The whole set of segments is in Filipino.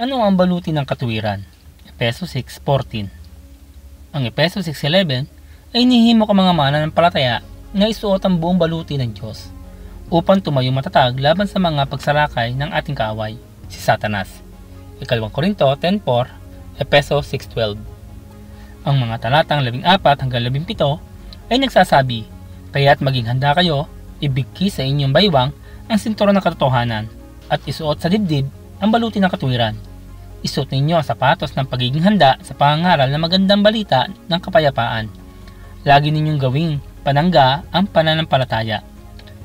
Ano ang baluti ng katuwiran? Efeso 6:14. Ang Efeso 6:11 ay nihimo ka mga mananampalataya na isuot ang buong baluti ng Diyos upang tumayo matatag laban sa mga pagsalakay ng ating kaaway, si Satanas. 2 Korinto 10:4, Efeso 6:12. Ang mga talatang 14 hanggang 17 ay nagsasabi, kaya't maging handa kayo, ibigki sa inyong baywang ang sinturon ng katotohanan at isuot sa dibdib ang baluti ng katuwiran. Isuot ninyo ang sapatos ng pagiging handa sa pangangaral ng magandang balita ng kapayapaan. Lagi ninyong gawing panangga ang pananampalataya,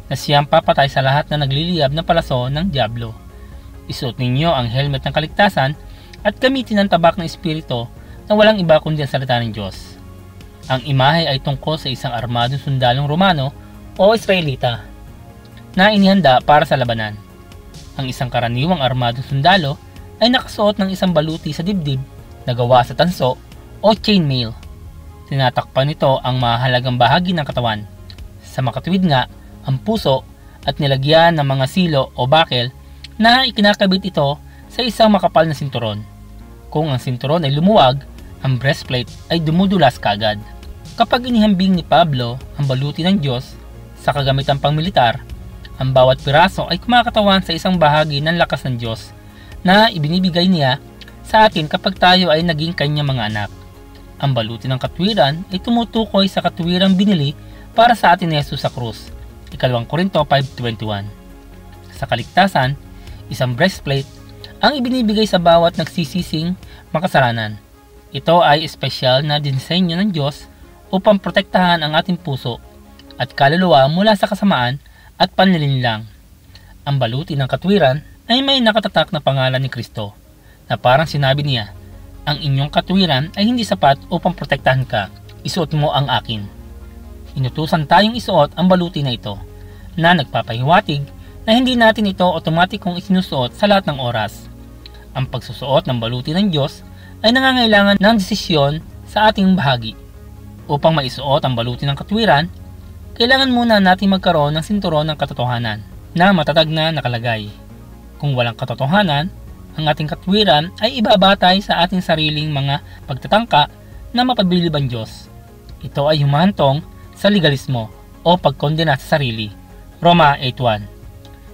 na siyang papatay sa lahat na nagliliyab na palaso ng dyablo. Isuot ninyo ang helmet ng kaligtasan at gamitin ang tabak ng espiritu na walang iba kundi ang salita ng Diyos. Ang imahe ay tungkol sa isang armadong sundalong Romano o Israelita na inihanda para sa labanan. Ang isang karaniwang armadong sundalo ay nakasuot ng isang baluti sa dibdib na gawa sa tanso o chainmail. Tinatakpan nito ang mahalagang bahagi ng katawan. Sa makatuwid nga, ang puso at nilagyan ng mga silo o bakel na ikinakabit ito sa isang makapal na sinturon. Kung ang sinturon ay lumuwag, ang breastplate ay dumudulas kagad. Kapag inihambing ni Pablo ang baluti ng Diyos sa kagamitang pangmilitar, ang bawat piraso ay kumakatawan sa isang bahagi ng lakas ng Diyos na ibinibigay niya sa atin kapag tayo ay naging kanyang mga anak. Ang baluti ng katwiran ay tumutukoy sa katwirang binili para sa atin ni Jesus sa krus. 2 Korinto 5:21. Sa kaligtasan, isang breastplate ang ibinibigay sa bawat nagsisising makasalanan. Ito ay espesyal na disenyo ng Diyos upang protektahan ang ating puso at kaluluwa mula sa kasamaan at panlilinlang. Ang baluti ng katwiran ay may nakatatak na pangalan ni Kristo na parang sinabi niya, ang inyong katwiran ay hindi sapat upang protektahan ka, isuot mo ang akin. Inutusan tayong isuot ang baluti na ito na nagpapahiwatig na hindi natin ito otomatikong isinusuot sa lahat ng oras. Ang pagsusuot ng baluti ng Diyos ay nangangailangan ng desisyon sa ating bahagi. Upang maisuot ang baluti ng katwiran, kailangan muna natin magkaroon ng sinturon ng katotohanan na matatag na nakalagay. Kung walang katotohanan, ang ating katwiran ay ibabatay sa ating sariling mga pagtatangka na mapabilib ang Diyos. Ito ay humahantong sa legalismo o pagkondena sa sarili. Roma 8:1.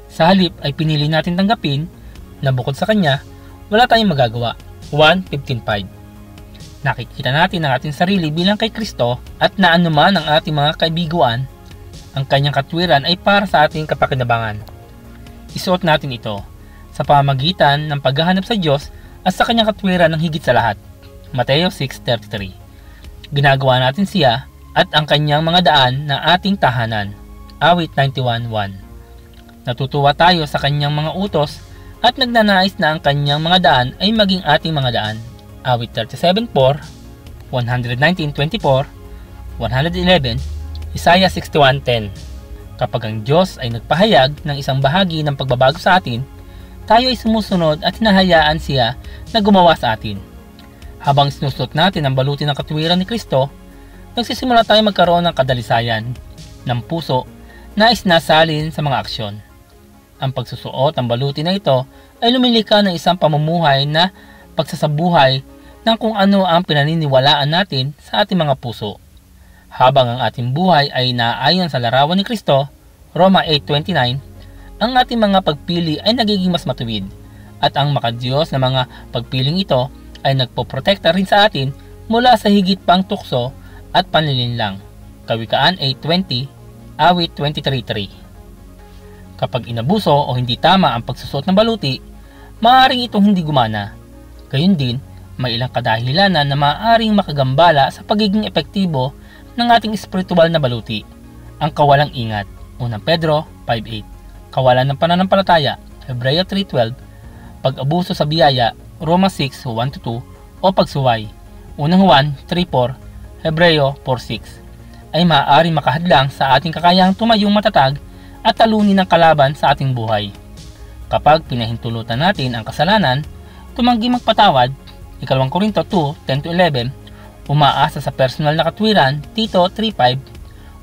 Sa halip ay pinili natin tanggapin na bukod sa Kanya, wala tayong magagawa. 1:15:5. Nakikita natin ang ating sarili bilang kay Kristo at na anuman ang ating mga kaibiguan, ang Kanyang katwiran ay para sa ating kapakinabangan. Isuot natin ito sa pamamagitan ng paghahanap sa Diyos at sa Kanyang katwiran ng higit sa lahat. Mateo 6:33. Ginagawa natin siya at ang Kanyang mga daan na ating tahanan. Awit 91:1. Natutuwa tayo sa Kanyang mga utos at nagnanais na ang Kanyang mga daan ay maging ating mga daan. Awit 37:4, 119:24, 111, Isaiah 61:10. Kapag ang Diyos ay nagpahayag ng isang bahagi ng pagbabago sa atin, tayo ay sumusunod at hinahayaan siya na gumawa sa atin. Habang sinusuot natin ang baluti ng katwiran ni Kristo, nagsisimula tayo magkaroon ng kadalisayan ng puso na isinasalin sa mga aksyon. Ang pagsusuot ng baluti na ito ay lumilika ng isang pamumuhay na pagsasabuhay ng kung ano ang pinaniniwalaan natin sa ating mga puso. Habang ang ating buhay ay naayon sa larawan ni Kristo, Roma 8:29, ang ating mga pagpili ay nagiging mas matuwid at ang makadiyos na mga pagpiling ito ay nagpoprotekta rin sa atin mula sa higit pang tukso at panlilinlang. Kawikaan 8:20, awit 23:3. Kapag inabuso o hindi tama ang pagsusot ng baluti, maaaring itong hindi gumana. Gayun din, may ilang kadahilanan na maaaring makagambala sa pagiging epektibo ng ating espiritual na baluti. Ang kawalang ingat, 1 Pedro 5:8. Kawalan ng pananampalataya, Hebreo 3:12, pag-abuso sa biyaya, Roma 6:1-2, o pagsuway, 1 Juan 3:4, Hebreo 4:6, ay maaaring makahadlang sa ating kakayahang tumayong matatag at talunin ng kalaban sa ating buhay. Kapag pinahintulutan natin ang kasalanan, tumanggi magpatawad, 2 Korinto 2:10-11, umaasa sa personal na katwiran, Tito 3:5,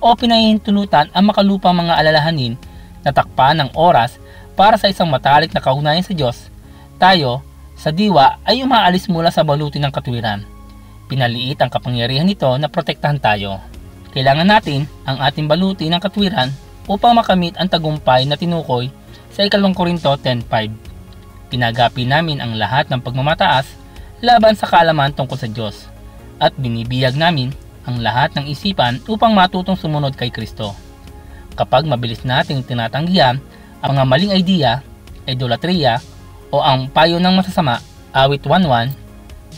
o pinahihintulutan ang makalupang mga alalahanin na takpan ng oras para sa isang matalik na kaugnayan sa Diyos, tayo sa diwa ay umaalis mula sa baluti ng katwiran. Pinaliit ang kapangyarihan nito na protektahan tayo. Kailangan natin ang ating baluti ng katwiran upang makamit ang tagumpay na tinukoy sa 2 Korinto 10:5. Pinagapi namin ang lahat ng pagmamataas laban sa kaalaman tungkol sa Diyos at binibiyag namin ang lahat ng isipan upang matutong sumunod kay Kristo. Kapag mabilis nating tinatanggihan ang mga maling idea, idolatriya o ang payo ng masasama, awit 1:1,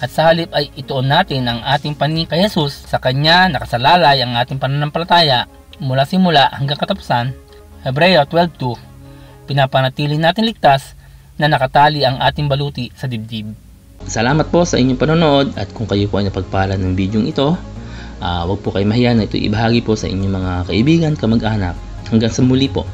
at sa halip ay ituon natin ang ating paningin kay Jesus, sa Kanya nakasalalay ang ating pananampalataya mula simula hanggang katapusan, Hebreo 12:2, pinapanatili natin ligtas na nakatali ang ating baluti sa dibdib. Salamat po sa inyong panonood, at kung kayo po ay napagpala ng video ito, huwag po kayo mahiya na ito ibahagi po sa inyong mga kaibigan, kamag-anak. Hanggang sa muli po.